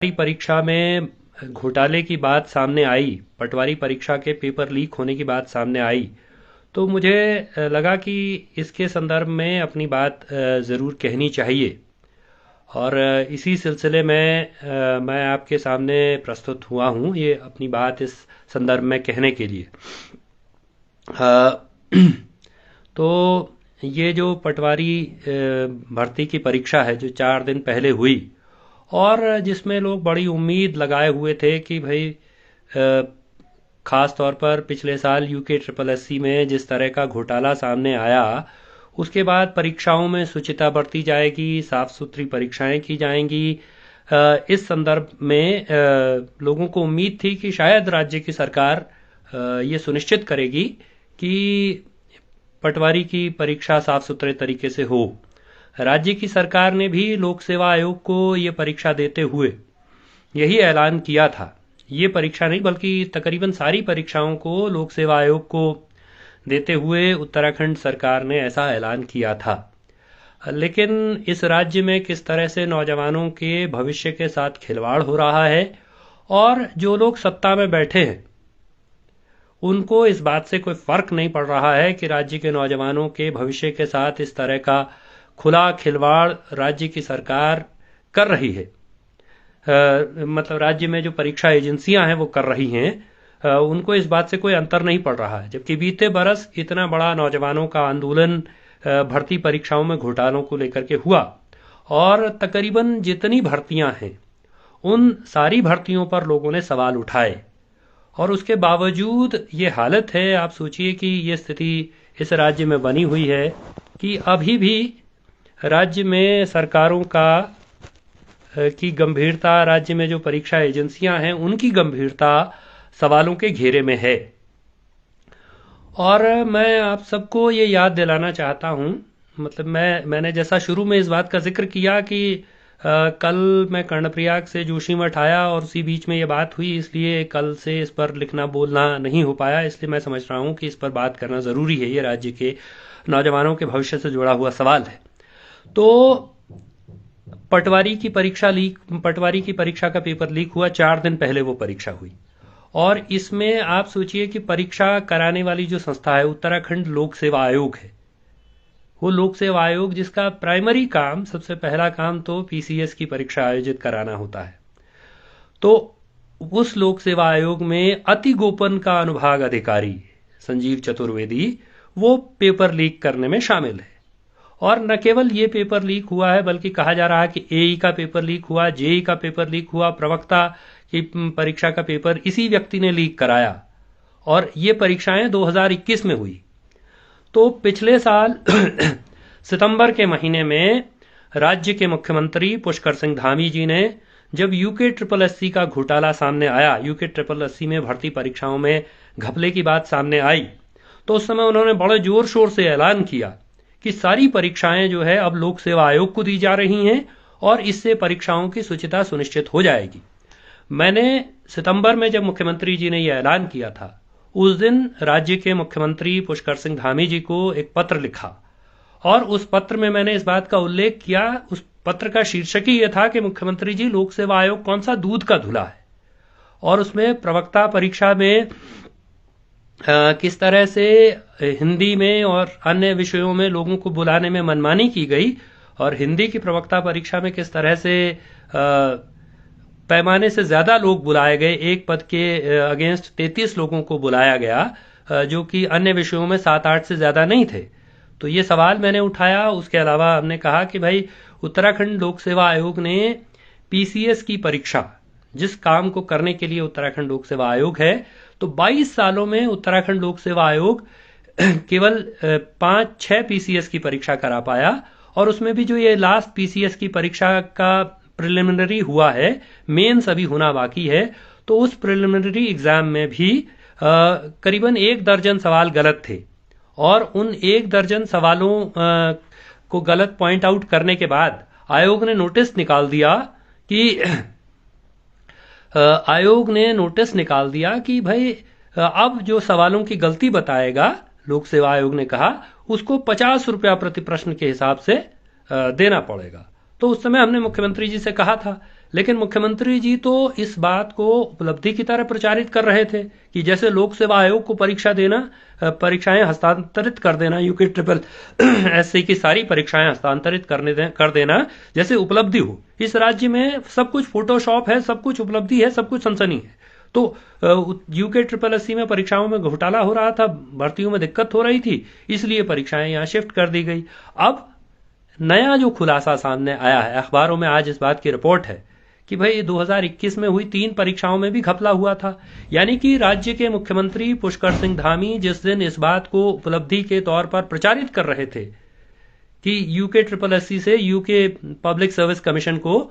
परीक्षा में घोटाले की बात सामने आई, पटवारी परीक्षा के पेपर लीक होने की बात सामने आई, तो मुझे लगा कि इसके संदर्भ में अपनी बात ज़रूर कहनी चाहिए। और इसी सिलसिले में मैं आपके सामने प्रस्तुत हुआ हूँ ये अपनी बात इस संदर्भ में कहने के लिए। अ, तो ये जो पटवारी भर्ती की परीक्षा है जो 4 दिन पहले हुई, और जिसमें लोग बड़ी उम्मीद लगाए हुए थे कि भाई खास तौर पर पिछले साल यूके ट्रिपल एससी में जिस तरह का घोटाला सामने आया, उसके बाद परीक्षाओं में शुचिता बरती जाएगी, साफ सुथरी परीक्षाएं की जाएंगी। इस संदर्भ में लोगों को उम्मीद थी कि शायद राज्य की सरकार ये सुनिश्चित करेगी कि पटवारी की परीक्षा साफ सुथरे तरीके से हो। राज्य की सरकार ने भी लोक सेवा आयोग को ये परीक्षा देते हुए यही ऐलान किया था। ये परीक्षा नहीं बल्कि तकरीबन सारी परीक्षाओं को लोक सेवा आयोग को देते हुए उत्तराखंड सरकार ने ऐसा ऐलान किया था। लेकिन इस राज्य में किस तरह से नौजवानों के भविष्य के साथ खिलवाड़ हो रहा है, और जो लोग सत्ता में बैठे हैं उनको इस बात से कोई फर्क नहीं पड़ रहा है कि राज्य के नौजवानों के भविष्य के साथ इस तरह का खुला खिलवाड़ राज्य की सरकार कर रही है। मतलब राज्य में जो परीक्षा एजेंसियां हैं वो कर रही हैं, उनको इस बात से कोई अंतर नहीं पड़ रहा है। जबकि बीते बरस इतना बड़ा नौजवानों का आंदोलन भर्ती परीक्षाओं में घोटालों को लेकर के हुआ, और तकरीबन जितनी भर्तियां हैं उन सारी भर्तियों पर लोगों ने सवाल उठाए, और उसके बावजूद ये हालत है। आप सोचिए कि ये स्थिति इस राज्य में बनी हुई है कि अभी भी राज्य में सरकारों की गंभीरता, राज्य में जो परीक्षा एजेंसियां हैं उनकी गंभीरता सवालों के घेरे में है। और मैं आप सबको ये याद दिलाना चाहता हूं, मतलब मैंने जैसा शुरू में इस बात का जिक्र किया कि कल मैं कर्णप्रयाग से जोशीमठ आया और उसी बीच में ये बात हुई, इसलिए कल से इस पर लिखना बोलना नहीं हो पाया। इसलिए मैं समझ रहा हूं कि इस पर बात करना ज़रूरी है। ये राज्य के नौजवानों के भविष्य से जुड़ा हुआ सवाल है। तो पटवारी की परीक्षा का पेपर लीक हुआ, 4 दिन पहले वो परीक्षा हुई। और इसमें आप सोचिए कि परीक्षा कराने वाली जो संस्था है उत्तराखंड लोक सेवा आयोग है। वो लोक सेवा आयोग जिसका प्राइमरी काम, सबसे पहला काम तो पीसीएस की परीक्षा आयोजित कराना होता है, तो उस लोक सेवा आयोग में अति गोपन का अनुभाग अधिकारी संजीव चतुर्वेदी वो पेपर लीक करने में शामिल है। और न केवल ये पेपर लीक हुआ है बल्कि कहा जा रहा है कि एई का पेपर लीक हुआ, जेई का पेपर लीक हुआ, प्रवक्ता की परीक्षा का पेपर इसी व्यक्ति ने लीक कराया, और ये परीक्षाएं 2021 में हुई। तो पिछले साल सितंबर के महीने में राज्य के मुख्यमंत्री पुष्कर सिंह धामी जी ने, जब यूके ट्रिपल एससी का घोटाला सामने आया, यूके ट्रिपल एससी में भर्ती परीक्षाओं में घपले की बात सामने आई, तो उस समय उन्होंने बड़े जोर शोर से ऐलान किया कि सारी परीक्षाएं जो है अब लोक सेवा आयोग को दी जा रही हैं और इससे परीक्षाओं की शुचिता सुनिश्चित हो जाएगी। मैंने सितंबर में जब मुख्यमंत्री जी ने यह ऐलान किया था, उस दिन राज्य के मुख्यमंत्री पुष्कर सिंह धामी जी को एक पत्र लिखा, और उस पत्र में मैंने इस बात का उल्लेख किया। उस पत्र का शीर्षक ही यह था कि मुख्यमंत्री जी, लोक सेवा आयोग कौन सा दूध का धुला है। और उसमें प्रवक्ता परीक्षा में किस तरह से हिंदी में और अन्य विषयों में लोगों को बुलाने में मनमानी की गई, और हिंदी की प्रवक्ता परीक्षा में किस तरह से पैमाने से ज्यादा लोग बुलाए गए, एक पद के अगेंस्ट 33 लोगों को बुलाया गया, जो कि अन्य विषयों में 7-8 से ज्यादा नहीं थे। तो ये सवाल मैंने उठाया। उसके अलावा हमने कहा कि भाई उत्तराखंड लोक सेवा आयोग ने पीसीएस की परीक्षा, जिस काम को करने के लिए उत्तराखंड लोक सेवा आयोग है, तो 22 सालों में उत्तराखंड लोक सेवा आयोग केवल 5-6 पीसीएस की परीक्षा करा पाया। और उसमें भी जो ये लास्ट पीसीएस की परीक्षा का प्रिलिमिनरी हुआ है, मेंस अभी होना बाकी है, तो उस प्रिलिमिनरी एग्जाम में भी करीबन 1 दर्जन सवाल गलत थे। और उन 1 दर्जन सवालों को गलत पॉइंट आउट करने के बाद आयोग ने नोटिस निकाल दिया कि भाई अब जो सवालों की गलती बताएगा, लोक सेवा आयोग ने कहा, उसको 50 रुपया प्रति प्रश्न के हिसाब से देना पड़ेगा। तो उस समय हमने मुख्यमंत्री जी से कहा था लेकिन मुख्यमंत्री जी तो इस बात को उपलब्धि की तरह प्रचारित कर रहे थे कि जैसे लोक सेवा आयोग को परीक्षाएं हस्तांतरित कर देना, यूके ट्रिपल एससी की सारी परीक्षाएं हस्तांतरित कर देना जैसे उपलब्धि हो। इस राज्य में सब कुछ फोटोशॉप है, सब कुछ उपलब्धि है, सब कुछ सनसनी है। तो यूके ट्रिपल एससी में परीक्षाओं में घोटाला हो रहा था, भर्तियों में दिक्कत हो रही थी, इसलिए परीक्षाएं यहां शिफ्ट कर दी गई। अब नया जो खुलासा सामने आया है, अखबारों में आज इस बात की रिपोर्ट है कि भाई 2021 में हुई 3 परीक्षाओं में भी घपला हुआ था। यानी कि राज्य के मुख्यमंत्री पुष्कर सिंह धामी जिस दिन इस बात को उपलब्धि के तौर पर प्रचारित कर रहे थे कि यूके ट्रिपल एससी से यूके पब्लिक सर्विस कमीशन को,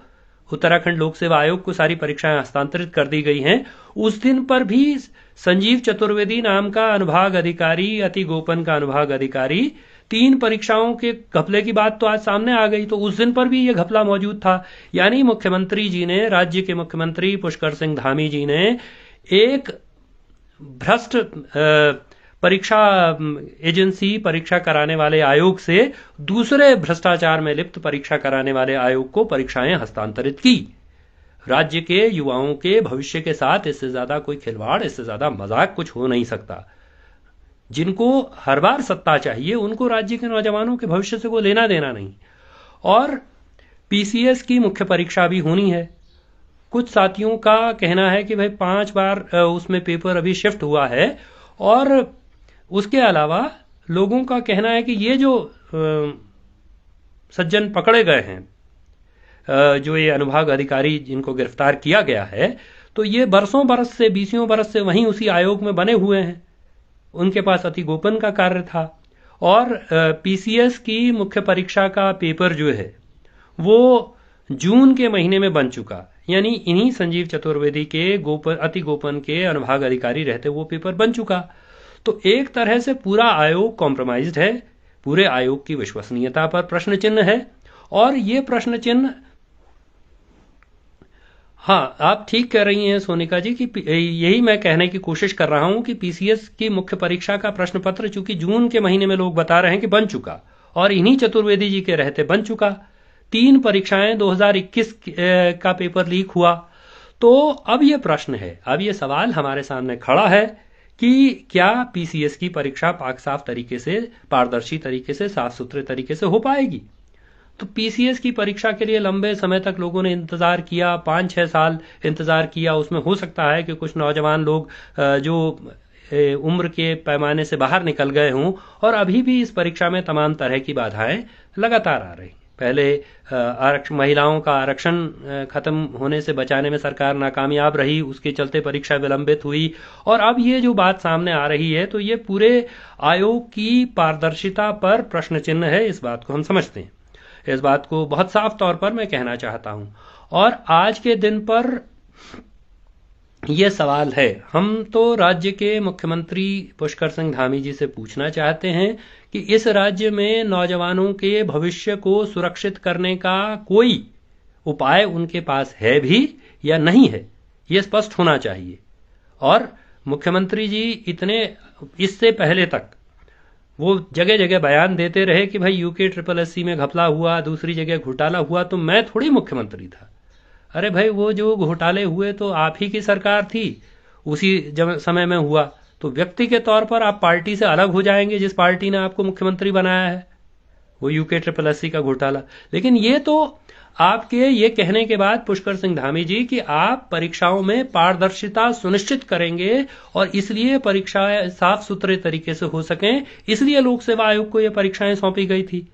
उत्तराखंड लोक सेवा आयोग को सारी परीक्षाएं हस्तांतरित कर दी गई हैं, उस दिन पर भी संजीव चतुर्वेदी नाम का अनुभाग अधिकारी, अति गोपन का अनुभाग अधिकारी, 3 परीक्षाओं के घपले की बात तो आज सामने आ गई। तो उस दिन पर भी यह घपला मौजूद था। यानी मुख्यमंत्री जी ने, राज्य के मुख्यमंत्री पुष्कर सिंह धामी जी ने एक भ्रष्ट परीक्षा एजेंसी, परीक्षा कराने वाले आयोग से दूसरे भ्रष्टाचार में लिप्त परीक्षा कराने वाले आयोग को परीक्षाएं हस्तांतरित की। राज्य के युवाओं के भविष्य के साथ इससे ज्यादा कोई खिलवाड़, इससे ज्यादा मजाक कुछ हो नहीं सकता। जिनको हर बार सत्ता चाहिए उनको राज्य के नौजवानों के भविष्य से कोई लेना देना नहीं। और पीसीएस की मुख्य परीक्षा भी होनी है। कुछ साथियों का कहना है कि भाई 5 बार उसमें पेपर अभी शिफ्ट हुआ है, और उसके अलावा लोगों का कहना है कि ये जो सज्जन पकड़े गए हैं, जो ये अनुभाग अधिकारी जिनको गिरफ्तार किया गया है, तो ये बरसों बरस से, 20 बरस से वहीं उसी आयोग में बने हुए हैं। उनके पास अति गोपन का कार्य था। और पीसीएस की मुख्य परीक्षा का पेपर जो है वो जून के महीने में बन चुका। यानी इन्हीं संजीव चतुर्वेदी के अति गोपन के अनुभाग अधिकारी रहते वो पेपर बन चुका। तो एक तरह से पूरा आयोग कॉम्प्रोमाइज्ड है, पूरे आयोग की विश्वसनीयता पर प्रश्न चिन्ह है। और ये प्रश्न चिन्ह, हाँ, आप ठीक कह रही हैं सोनिका जी कि यही मैं कहने की कोशिश कर रहा हूं कि पीसीएस की मुख्य परीक्षा का प्रश्न पत्र चूंकि जून के महीने में लोग बता रहे हैं कि बन चुका, और इन्हीं चतुर्वेदी जी के रहते बन चुका। 3 परीक्षाएं, 2021 का पेपर लीक हुआ। तो अब यह प्रश्न है, अब यह सवाल हमारे सामने खड़ा है कि क्या पीसीएस की परीक्षा पाक साफ तरीके से, पारदर्शी तरीके से, साफ सुथरे तरीके से हो पाएगी। तो पीसीएस की परीक्षा के लिए लंबे समय तक लोगों ने इंतजार किया, 5-6 साल इंतजार किया। उसमें हो सकता है कि कुछ नौजवान लोग जो उम्र के पैमाने से बाहर निकल गए हों, और अभी भी इस परीक्षा में तमाम तरह की बाधाएं लगातार आ रही। पहले महिलाओं का आरक्षण खत्म होने से बचाने में सरकार नाकामयाब रही, उसके चलते परीक्षा विलंबित हुई। और अब ये जो बात सामने आ रही है, तो ये पूरे आयोग की पारदर्शिता पर प्रश्न चिन्ह है। इस बात को हम समझते हैं, इस बात को बहुत साफ तौर पर मैं कहना चाहता हूं। और आज के दिन पर यह सवाल है, हम तो राज्य के मुख्यमंत्री पुष्कर सिंह धामी जी से पूछना चाहते हैं कि इस राज्य में नौजवानों के भविष्य को सुरक्षित करने का कोई उपाय उनके पास है भी या नहीं है, यह स्पष्ट होना चाहिए। और मुख्यमंत्री जी इससे पहले तक वो जगह जगह बयान देते रहे कि भाई यूके ट्रिपल एससी में घपला हुआ, दूसरी जगह घोटाला हुआ, तो मैं थोड़ी मुख्यमंत्री था। अरे भाई, वो जो घोटाले हुए तो आप ही की सरकार थी, उसी समय में हुआ। तो व्यक्ति के तौर पर आप पार्टी से अलग हो जाएंगे जिस पार्टी ने आपको मुख्यमंत्री बनाया है, वो यूके ट्रिपल एससी का घोटाला। लेकिन ये तो आपके ये कहने के बाद पुष्कर सिंह धामी जी कि आप परीक्षाओं में पारदर्शिता सुनिश्चित करेंगे और इसलिए परीक्षाएं साफ सुथरे तरीके से हो सकें, इसलिए लोक सेवा आयोग को ये परीक्षाएं सौंपी गई थी।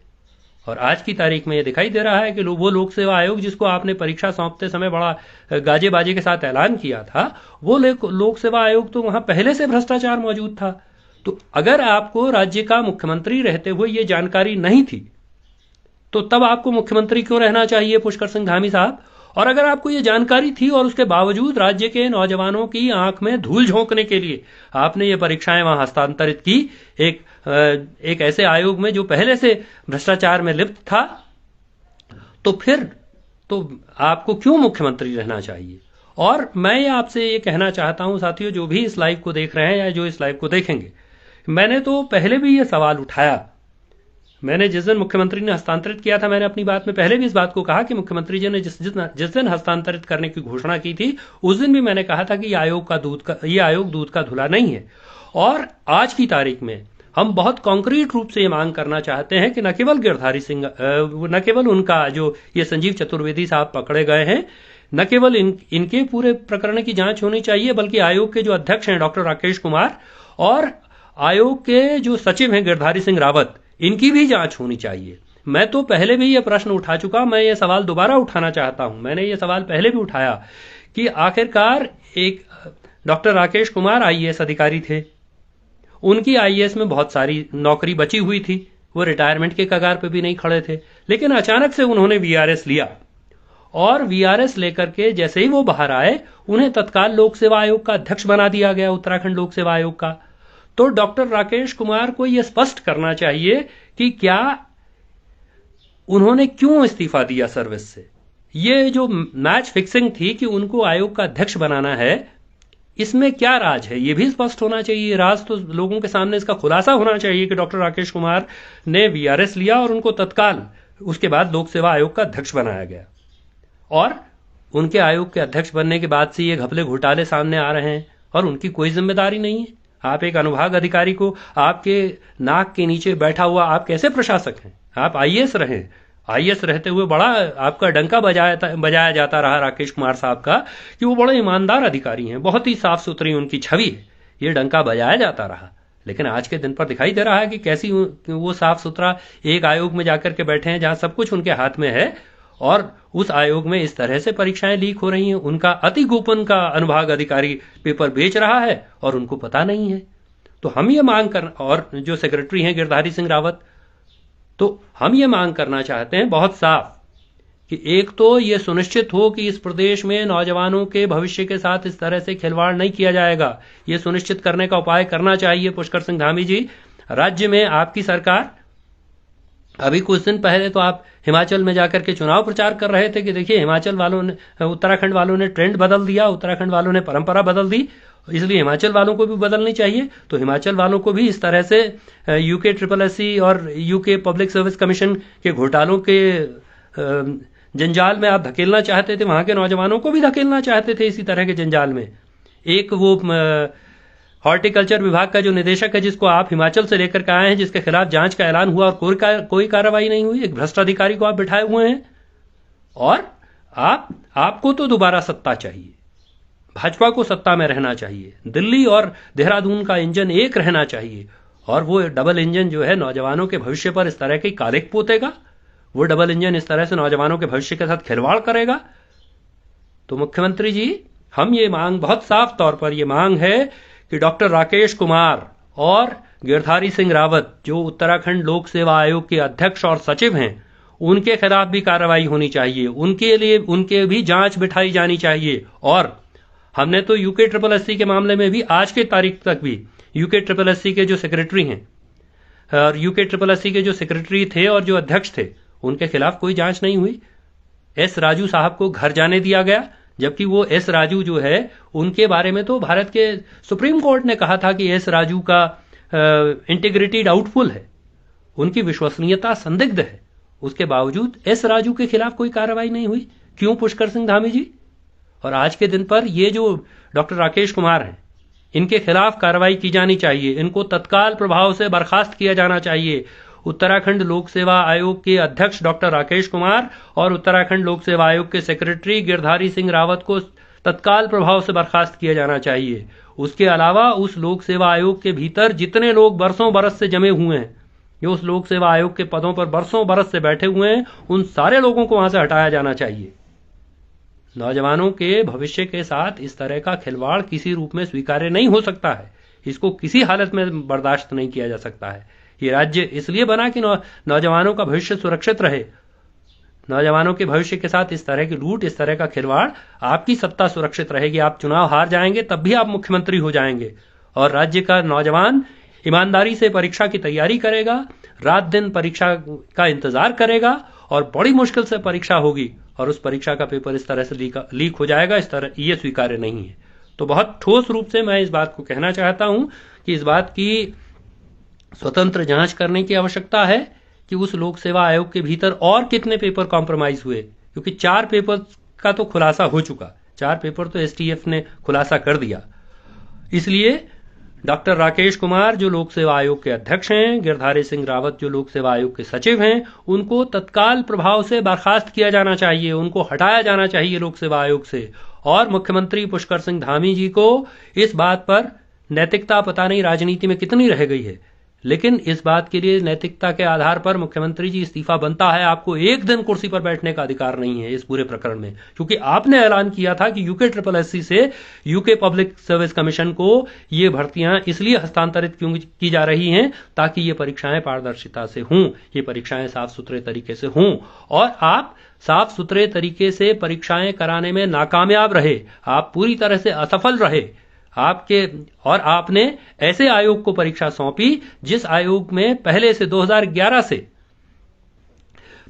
और आज की तारीख में ये दिखाई दे रहा है कि वो लोक सेवा आयोग जिसको आपने परीक्षा सौंपते समय बड़ा गाजे बाजे के साथ ऐलान किया था, वो लोक सेवा आयोग तो वहां पहले से भ्रष्टाचार मौजूद था। तो अगर आपको राज्य का मुख्यमंत्री रहते हुए ये जानकारी नहीं थी, तो तब आपको मुख्यमंत्री क्यों रहना चाहिए पुष्कर सिंह धामी साहब? और अगर आपको ये जानकारी थी और उसके बावजूद राज्य के नौजवानों की आंख में धूल झोंकने के लिए आपने ये परीक्षाएं वहां हस्तांतरित की, एक ऐसे आयोग में जो पहले से भ्रष्टाचार में लिप्त था, तो फिर तो आपको क्यों मुख्यमंत्री रहना चाहिए? और मैं आपसे ये कहना चाहता हूं साथियों, जो भी इस लाइव को देख रहे हैं या जो इस लाइव को देखेंगे, मैंने तो पहले भी ये सवाल उठाया मैंने जिस दिन मुख्यमंत्री ने हस्तांतरित किया था, मैंने अपनी बात में पहले भी इस बात को कहा कि मुख्यमंत्री जी ने जिस दिन हस्तांतरित करने की घोषणा की थी, उस दिन भी मैंने कहा था कि ये आयोग दूध का धुला नहीं है। और आज की तारीख में हम बहुत कॉन्क्रीट रूप से ये मांग करना चाहते हैं कि न केवल गिरधारी सिंह, न केवल उनका जो ये संजीव चतुर्वेदी साहब पकड़े गए हैं, न केवल इनके पूरे प्रकरण की जांच होनी चाहिए, बल्कि आयोग के जो अध्यक्ष हैं डॉक्टर राकेश कुमार और आयोग के जो सचिव हैं गिरधारी सिंह रावत, इनकी भी जांच होनी चाहिए। मैं तो पहले भी ये प्रश्न उठा चुका, मैं ये सवाल दोबारा उठाना चाहता हूं। मैंने ये सवाल पहले भी उठाया कि आखिरकार एक डॉक्टर राकेश कुमार आईएएस अधिकारी थे, उनकी आईएएस में बहुत सारी नौकरी बची हुई थी, वो रिटायरमेंट के कगार पे भी नहीं खड़े थे, लेकिन अचानक से उन्होंने वीआरएस लिया और वीआरएस लेकर के जैसे ही वो बाहर आए, उन्हें तत्काल लोक सेवा आयोग का अध्यक्ष बना दिया गया, उत्तराखंड लोक सेवा आयोग का। तो डॉक्टर राकेश कुमार को यह स्पष्ट करना चाहिए कि क्या उन्होंने क्यों इस्तीफा दिया सर्विस से। ये जो मैच फिक्सिंग थी कि उनको आयोग का अध्यक्ष बनाना है, इसमें क्या राज है, ये भी स्पष्ट होना चाहिए। राज तो लोगों के सामने इसका खुलासा होना चाहिए कि डॉक्टर राकेश कुमार ने वीआरएस लिया और उनको तत्काल उसके बाद लोक सेवा आयोग का अध्यक्ष बनाया गया, और उनके आयोग के अध्यक्ष बनने के बाद से ये घपले घोटाले सामने आ रहे हैं और उनकी कोई जिम्मेदारी नहीं है। आप एक अनुभाग अधिकारी को, आपके नाक के नीचे बैठा हुआ आप कैसे प्रशासक हैं? आप आईएएस रहे, आईएएस रहते हुए बड़ा आपका डंका बजाया जाता रहा राकेश कुमार साहब का कि वो बड़े ईमानदार अधिकारी हैं, बहुत ही साफ सुथरी उनकी छवि है, ये डंका बजाया जाता रहा। लेकिन आज के दिन पर दिखाई दे रहा है कि कैसी वो साफ सुथरा एक आयोग में जाकर के बैठे हैं जहां सब कुछ उनके हाथ में है, और उस आयोग में इस तरह से परीक्षाएं लीक हो रही हैं। उनका अति गोपन का अनुभाग अधिकारी पेपर बेच रहा है और उनको पता नहीं है। तो हम ये मांग कर, और जो सेक्रेटरी हैं गिरधारी सिंह रावत, तो हम ये मांग करना चाहते हैं बहुत साफ कि एक तो ये सुनिश्चित हो कि इस प्रदेश में नौजवानों के भविष्य के साथ इस तरह से खिलवाड़ नहीं किया जाएगा। ये सुनिश्चित करने का उपाय करना चाहिए पुष्कर सिंह धामी जी। राज्य में आपकी सरकार, अभी कुछ दिन पहले तो आप हिमाचल में जाकर के चुनाव प्रचार कर रहे थे कि देखिए हिमाचल वालों ने, उत्तराखंड वालों ने ट्रेंड बदल दिया, उत्तराखंड वालों ने परंपरा बदल दी, इसलिए हिमाचल वालों को भी बदलनी चाहिए। तो हिमाचल वालों को भी इस तरह से यूके SSC और यूके पब्लिक सर्विस कमीशन के घोटालों के जंजाल में आप धकेलना चाहते थे, वहां के नौजवानों को भी धकेलना चाहते थे इसी तरह के जंजाल में। एक वो हॉर्टिकल्चर विभाग का जो निदेशक है, जिसको आप हिमाचल से लेकर के आए हैं, जिसके खिलाफ जांच का ऐलान हुआ और कोई कार्रवाई नहीं हुई, एक भ्रष्ट अधिकारी को आप बिठाए हुए हैं। और आपको तो दोबारा सत्ता चाहिए, भाजपा को सत्ता में रहना चाहिए, दिल्ली और देहरादून का इंजन एक रहना चाहिए, और वो डबल इंजन जो है नौजवानों के भविष्य पर इस तरह की कालिक पोतेगा, वो डबल इंजन इस तरह से नौजवानों के भविष्य के साथ खिलवाड़ करेगा। तो मुख्यमंत्री जी, हम ये मांग, बहुत साफ तौर पर ये मांग है कि डॉक्टर राकेश कुमार और गिरधारी सिंह रावत, जो उत्तराखंड लोक सेवा आयोग के अध्यक्ष और सचिव हैं, उनके खिलाफ भी कार्रवाई होनी चाहिए, उनके भी जांच बिठाई जानी चाहिए। और हमने तो यूके SSC के मामले में भी आज के तारीख तक भी यूके SSC के जो सेक्रेटरी हैं और यूके SSC के जो सेक्रेटरी थे और जो अध्यक्ष थे, उनके खिलाफ कोई जांच नहीं हुई। एस राजू साहब को घर जाने दिया गया, जबकि वो एस राजू जो है, उनके बारे में तो भारत के सुप्रीम कोर्ट ने कहा था कि एस राजू का इंटीग्रिटी डाउटफुल है, उनकी विश्वसनीयता संदिग्ध है। उसके बावजूद एस राजू के खिलाफ कोई कार्रवाई नहीं हुई। क्यों पुष्कर सिंह धामी जी? और आज के दिन पर ये जो डॉक्टर राकेश कुमार हैं, इनके खिलाफ कार्रवाई की जानी चाहिए, इनको तत्काल प्रभाव से बर्खास्त किया जाना चाहिए। उत्तराखंड लोक सेवा आयोग के अध्यक्ष डॉक्टर राकेश कुमार और उत्तराखंड लोक सेवा आयोग के सेक्रेटरी गिरधारी सिंह रावत को तत्काल प्रभाव से बर्खास्त किया जाना चाहिए। उसके अलावा उस लोक सेवा आयोग के भीतर जितने लोग बरसों बरस से जमे हुए हैं, जो उस लोक सेवा आयोग के पदों पर बरसों बरस से बैठे हुए हैं, उन सारे लोगों को वहां से हटाया जाना चाहिए। नौजवानों के भविष्य के साथ इस तरह का खिलवाड़ किसी रूप में स्वीकार्य नहीं हो सकता है, इसको किसी हालत में बर्दाश्त नहीं किया जा सकता है। ये राज्य इसलिए बना कि नौजवानों का भविष्य सुरक्षित रहे। नौजवानों के भविष्य के साथ इस तरह की लूट, इस तरह का खिलवाड़, आपकी सत्ता सुरक्षित रहेगी। आप चुनाव हार जाएंगे तब भी आप मुख्यमंत्री हो जाएंगे, और राज्य का नौजवान ईमानदारी से परीक्षा की तैयारी करेगा, रात दिन परीक्षा का इंतजार करेगा, और बड़ी मुश्किल से परीक्षा होगी और उस परीक्षा का पेपर इस तरह से लीक हो जाएगा। इस तरह ये स्वीकार्य नहीं है। तो बहुत ठोस रूप से मैं इस बात को कहना चाहता हूं कि इस बात की स्वतंत्र जांच करने की आवश्यकता है कि उस लोक सेवा आयोग के भीतर और कितने पेपर कॉम्प्रोमाइज हुए, क्योंकि 4 पेपर का तो खुलासा हो चुका, 4 पेपर तो एसटीएफ ने खुलासा कर दिया। इसलिए डॉक्टर राकेश कुमार जो लोक सेवा आयोग के अध्यक्ष हैं, गिरधारी सिंह रावत जो लोक सेवा आयोग के सचिव हैं, उनको तत्काल प्रभाव से बर्खास्त किया जाना चाहिए, उनको हटाया जाना चाहिए लोक सेवा आयोग से। और मुख्यमंत्री पुष्कर सिंह धामी जी को इस बात पर नैतिकता पता नहीं राजनीति में कितनी रह गई है, लेकिन इस बात के लिए नैतिकता के आधार पर मुख्यमंत्री जी इस्तीफा बनता है। आपको एक दिन कुर्सी पर बैठने का अधिकार नहीं है इस पूरे प्रकरण में, क्योंकि आपने ऐलान किया था कि यूके SSSC से यूके पब्लिक सर्विस कमीशन को ये भर्तियां इसलिए हस्तांतरित की जा रही हैं ताकि ये परीक्षाएं पारदर्शिता से हों, ये परीक्षाएं साफ सुथरे तरीके से हों। और आप साफ सुथरे तरीके से परीक्षाएं कराने में नाकामयाब रहे, आप पूरी तरह से असफल रहे और आपने ऐसे आयोग को परीक्षा सौंपी जिस आयोग में पहले से 2011 से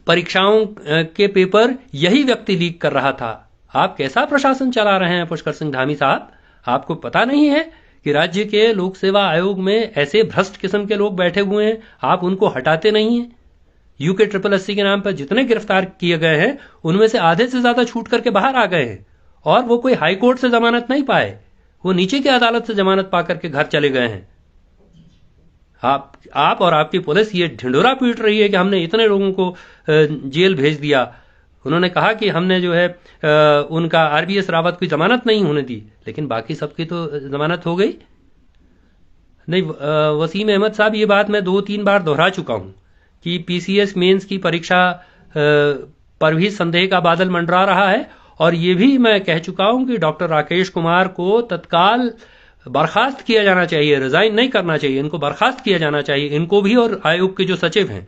परीक्षाओं के पेपर यही व्यक्ति लीक कर रहा था। आप कैसा प्रशासन चला रहे हैं पुष्कर सिंह धामी साहब? आपको पता नहीं है कि राज्य के लोक सेवा आयोग में ऐसे भ्रष्ट किस्म के लोग बैठे हुए हैं, आप उनको हटाते नहीं हैं। यूके SSSC के नाम पर जितने गिरफ्तार किए गए हैं उनमें से आधे से ज्यादा छूट करके बाहर आ गए हैं, और वो कोई हाई कोर्ट से जमानत नहीं पाए, वो नीचे की अदालत से जमानत पाकर के घर चले गए हैं। आप और आपकी पुलिस ये ढिंडोरा पीट रही है कि हमने इतने लोगों को जेल भेज दिया। उन्होंने कहा कि हमने जो है उनका RBS रावत की जमानत नहीं होने दी, लेकिन बाकी सबकी तो जमानत हो गई। नहीं, वसीम अहमद साहब, ये बात मैं 2-3 बार दोहरा चुका हूं कि PCS मेंस की परीक्षा पर भी संदेह का बादल मंडरा रहा है, और ये भी मैं कह चुका हूं कि डॉक्टर राकेश कुमार को तत्काल बर्खास्त किया जाना चाहिए, रिजाइन नहीं करना चाहिए, इनको बर्खास्त किया जाना चाहिए, इनको भी और आयोग के जो सचिव हैं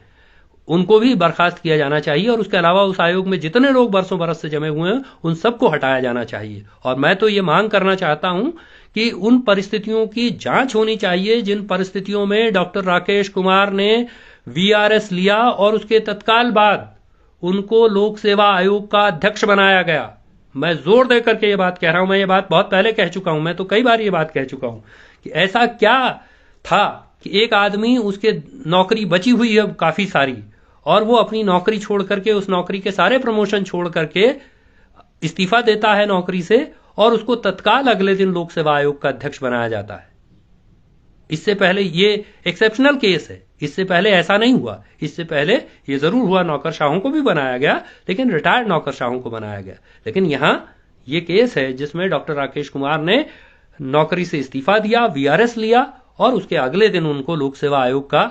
उनको भी बर्खास्त किया जाना चाहिए। और उसके अलावा उस आयोग में जितने लोग बरसों बरस से जमे हुए हैं उन सबको हटाया जाना चाहिए। और मैं तो ये मांग करना चाहता हूं कि उन परिस्थितियों की जांच होनी चाहिए जिन परिस्थितियों में डॉक्टर राकेश कुमार ने VRS लिया और उसके तत्काल बाद उनको लोक सेवा आयोग का अध्यक्ष बनाया गया। मैं जोर देकर के ये बात कह रहा हूं, मैं ये बात बहुत पहले कह चुका हूं, मैं तो कई बार ये बात कह चुका हूं कि ऐसा क्या था कि एक आदमी, उसके नौकरी बची हुई है काफी सारी, और वो अपनी नौकरी छोड़ करके, उस नौकरी के सारे प्रमोशन छोड़ करके इस्तीफा देता है नौकरी से, और उसको तत्काल अगले दिन लोक सेवा आयोग का अध्यक्ष बनाया जाता है। इससे पहले ये एक्सेप्शनल केस है, इससे पहले ऐसा नहीं हुआ। इससे पहले ये जरूर हुआ, नौकरशाहों को भी बनाया गया, लेकिन रिटायर्ड नौकरशाहों को बनाया गया। लेकिन यहां ये केस है जिसमें डॉक्टर राकेश कुमार ने नौकरी से इस्तीफा दिया, VRS लिया, और उसके अगले दिन उनको लोक सेवा आयोग का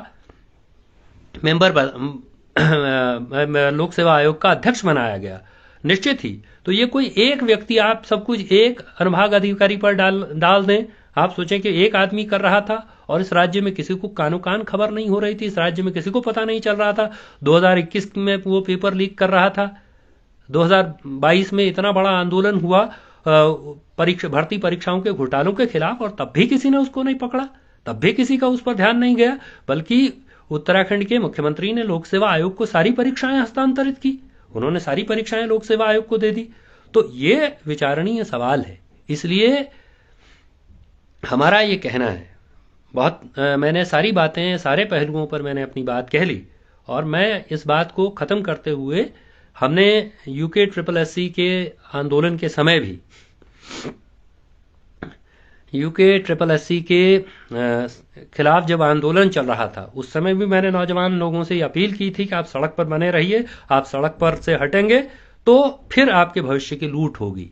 लोक सेवा आयोग का अध्यक्ष बनाया गया। निश्चित ही तो ये कोई एक व्यक्ति, आप सब कुछ एक अनुभाग अधिकारी पर डाल दें। आप सोचें कि एक आदमी कर रहा था और इस राज्य में किसी को कानो कान खबर नहीं हो रही थी, इस राज्य में किसी को पता नहीं चल रहा था। 2021 में वो पेपर लीक कर रहा था, 2022 में इतना बड़ा आंदोलन हुआ भर्ती परीक्षाओं के घोटालों के खिलाफ, और तब भी किसी ने उसको नहीं पकड़ा, तब भी किसी का उस पर ध्यान नहीं गया। बल्कि उत्तराखंड के मुख्यमंत्री ने लोक सेवा आयोग को सारी परीक्षाएं हस्तांतरित की, उन्होंने सारी परीक्षाएं लोक सेवा आयोग को दे दी। तो ये विचारणीय सवाल है। इसलिए हमारा ये कहना है, मैंने सारी बातें, सारे पहलुओं पर मैंने अपनी बात कह ली, और मैं इस बात को खत्म करते हुए, हमने यूके SSSC के आंदोलन के समय भी, यूके SSSC के खिलाफ जब आंदोलन चल रहा था, उस समय भी मैंने नौजवान लोगों से अपील की थी कि आप सड़क पर बने रहिए, आप सड़क पर से हटेंगे तो फिर आपके भविष्य की लूट होगी।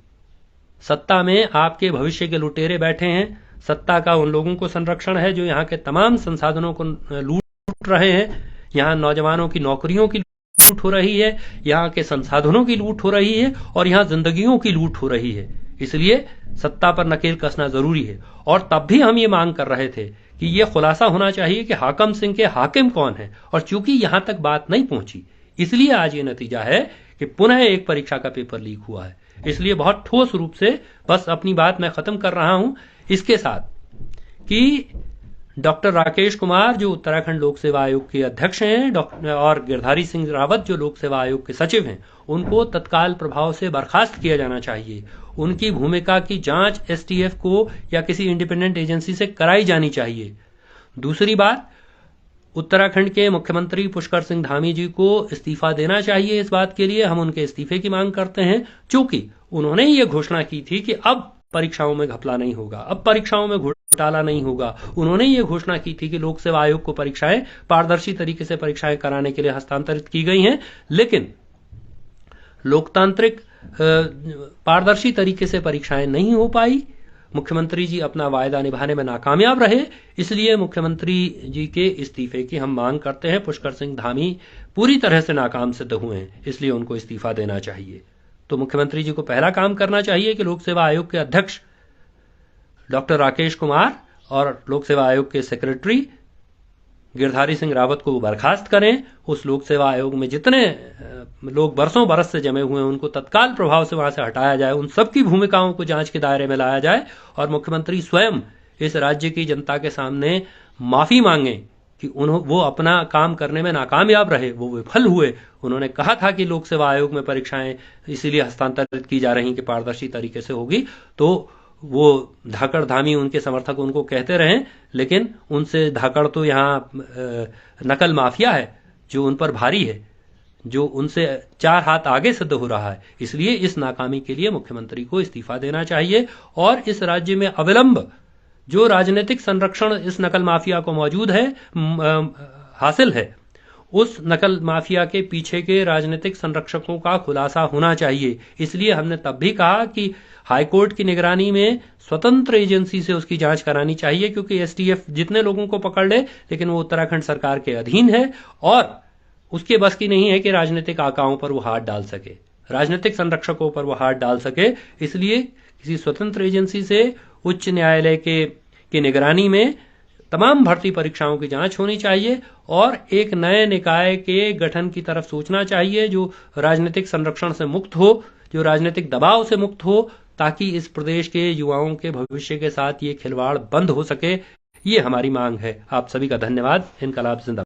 सत्ता में आपके भविष्य के लुटेरे बैठे हैं, सत्ता का उन लोगों को संरक्षण है जो यहाँ के तमाम संसाधनों को लूट रहे हैं। यहाँ नौजवानों की नौकरियों की लूट हो रही है, यहाँ के संसाधनों की लूट हो रही है, और यहाँ जिंदगियों की लूट हो रही है। इसलिए सत्ता पर नकेल कसना जरूरी है। और तब भी हम ये मांग कर रहे थे कि ये खुलासा होना चाहिए कि हाकम सिंह के हाकिम कौन है, और चूंकि यहां तक बात नहीं पहुंची, इसलिए आज ये नतीजा है कि पुनः एक परीक्षा का पेपर लीक हुआ है। इसलिए बहुत ठोस रूप से बस अपनी बात मैं खत्म कर रहा हूं इसके साथ कि डॉक्टर राकेश कुमार जो उत्तराखंड लोक सेवा आयोग के अध्यक्ष हैं, और गिरधारी सिंह रावत जो लोक सेवा आयोग के सचिव हैं, उनको तत्काल प्रभाव से बर्खास्त किया जाना चाहिए। उनकी भूमिका की जांच STF को या किसी इंडिपेंडेंट एजेंसी से कराई जानी चाहिए। दूसरी बात, उत्तराखंड के मुख्यमंत्री पुष्कर सिंह धामी जी को इस्तीफा देना चाहिए। इस बात के लिए हम उनके इस्तीफे की मांग करते हैं, चूंकि उन्होंने ये घोषणा की थी कि अब परीक्षाओं में घपला नहीं होगा, अब परीक्षाओं में घोटाला नहीं होगा। उन्होंने ये घोषणा की थी कि लोक सेवा आयोग को परीक्षाएं पारदर्शी तरीके से परीक्षाएं कराने के लिए हस्तांतरित की गई हैं, लेकिन लोकतांत्रिक पारदर्शी तरीके से परीक्षाएं नहीं हो पाई। मुख्यमंत्री जी अपना वायदा निभाने में नाकामयाब रहे, इसलिए मुख्यमंत्री जी के इस्तीफे की हम मांग करते हैं। पुष्कर सिंह धामी पूरी तरह से नाकाम सिद्ध हुए हैं, इसलिए उनको इस्तीफा देना चाहिए। तो मुख्यमंत्री जी को पहला काम करना चाहिए कि लोक सेवा आयोग के अध्यक्ष डॉक्टर राकेश कुमार और लोक सेवा आयोग के सेक्रेटरी गिरधारी सिंह रावत को बर्खास्त करें। उस लोक सेवा आयोग में जितने लोग बरसों बरस से जमे हुए हैं उनको तत्काल प्रभाव से वहां से हटाया जाए, उन सबकी भूमिकाओं को जांच के दायरे में लाया जाए और मुख्यमंत्री स्वयं इस राज्य की जनता के सामने माफी मांगे कि वो अपना काम करने में नाकामयाब रहे, वो विफल हुए। उन्होंने कहा था कि लोक सेवा आयोग में परीक्षाएं इसीलिए हस्तांतरित की जा रही कि पारदर्शी तरीके से होगी, तो वो धाकड़ धामी उनके समर्थक उनको कहते रहे, लेकिन उनसे धाकड़ तो यहाँ नकल माफिया है जो उन पर भारी है, जो उनसे 4 हाथ आगे सिद्ध हो रहा है। इसलिए इस नाकामी के लिए मुख्यमंत्री को इस्तीफा देना चाहिए और इस राज्य में अविलंब जो राजनीतिक संरक्षण इस नकल माफिया को मौजूद है हासिल है, उस नकल माफिया के पीछे के राजनीतिक संरक्षकों का खुलासा होना चाहिए। इसलिए हमने तब भी कहा कि हाईकोर्ट की निगरानी में स्वतंत्र एजेंसी से उसकी जांच करानी चाहिए, क्योंकि एसटीएफ जितने लोगों को पकड़ ले, लेकिन वो उत्तराखंड सरकार के अधीन है और उसके बस की नहीं है कि राजनीतिक आकाओं पर वो हाथ डाल सके, राजनीतिक संरक्षकों पर वो हाथ डाल सके। इसलिए किसी स्वतंत्र एजेंसी से उच्च न्यायालय की निगरानी में तमाम भर्ती परीक्षाओं की जांच होनी चाहिए और एक नए निकाय के गठन की तरफ सोचना चाहिए जो राजनीतिक संरक्षण से मुक्त हो, जो राजनीतिक दबाव से मुक्त हो, ताकि इस प्रदेश के युवाओं के भविष्य के साथ ये खिलवाड़ बंद हो सके। ये हमारी मांग है। आप सभी का धन्यवाद। इनकलाब जिंदाबाद।